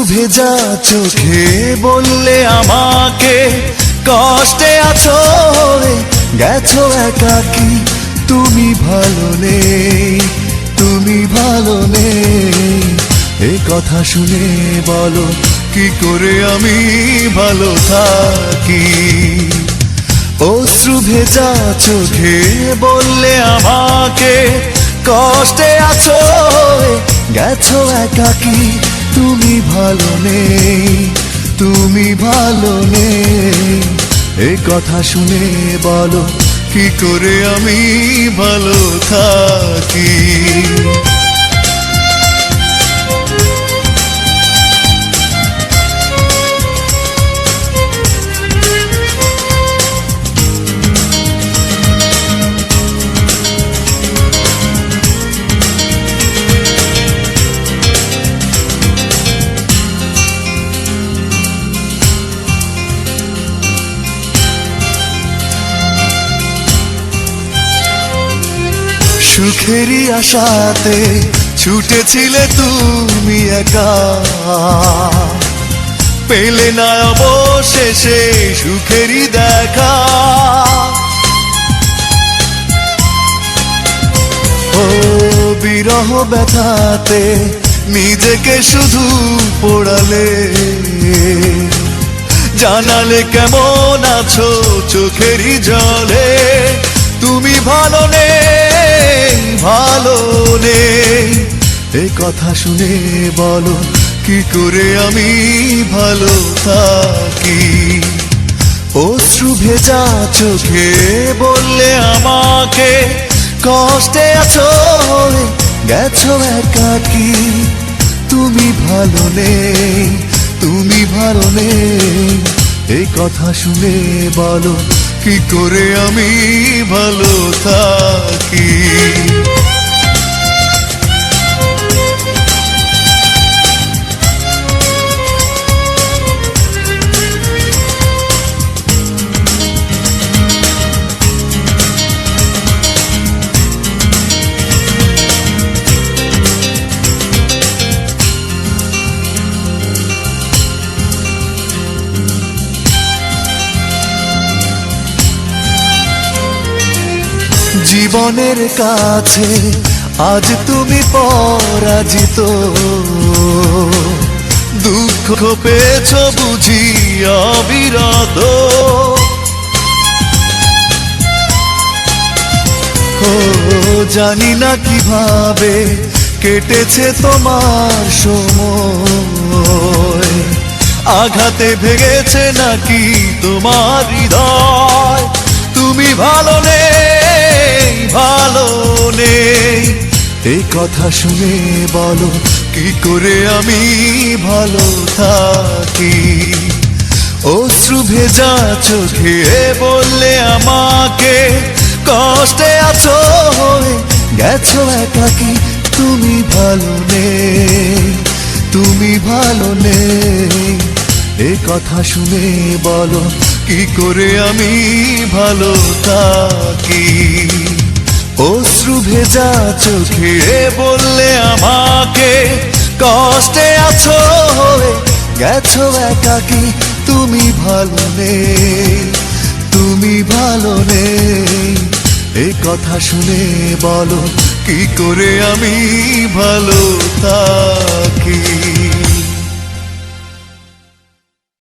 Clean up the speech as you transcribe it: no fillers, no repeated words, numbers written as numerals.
ভেজা চোখে বললে আমাকে কষ্টে আছো গেছো একাকি তুমি ভালো নেই তুমি ভালো নেই এই কথা শুনে বলো কি করে আমি ভালো থাকি অশ্রু ভেজা চোখে বললে আমাকে কষ্টে আছো গেছো একাকি তুমি ভালো নেই তুমি ভালো নেই এই কথা শুনে বলো কি করে আমি ভালো থাকি সুখেরই আশাতে ছুটেছিলে তুমি একা পেলে না অবশেষে সুখেরই দেখা ও বিরহ ব্যথাতে নিজেকে শুধু পোড়ালে জানালে কেমন আছো চোখেরই জলে তুমি ভালো নেই ভালো নেই এই কথা শুনে বলো কি করে আমি ভালো থাকি অশ্রু ভেজা চোখে বললে আমাকে কষ্টে আছো গেছো একাকি তুমি ভালো নেই তুমি ভালো নেই এই কথা শুনে বলো কি করে আমি ভালো থাকি জীবনের কাছে আজ তুমি পরাজিত দুঃখ পেয়েছ বুঝি অবিরত ও জানি না কিভাবে কেটেছে তোমার সময় আঘাতে ভেঙেছে নাকি তোমার হৃদয় তুমি ভালো নেই ভালো নেই এই কথা শুনে বলো কি করে আমি ভালো থাকি অশ্রু ভেজা চোখে বললে আমাকে কষ্টে আছো গেছো একাকি তুমি ভালো নেই তুমি ভালো নেই এই কথা শুনে বলো কি করে আমি ভালো থাকি অশ্রু ভেজা চোখে বললে আমাকে কষ্টে আছো গেছো একাকি তুমি ভালো নেই তুমি ভালো নেই এই কথা শুনে বলো কি করে আমি ভালো থাকি।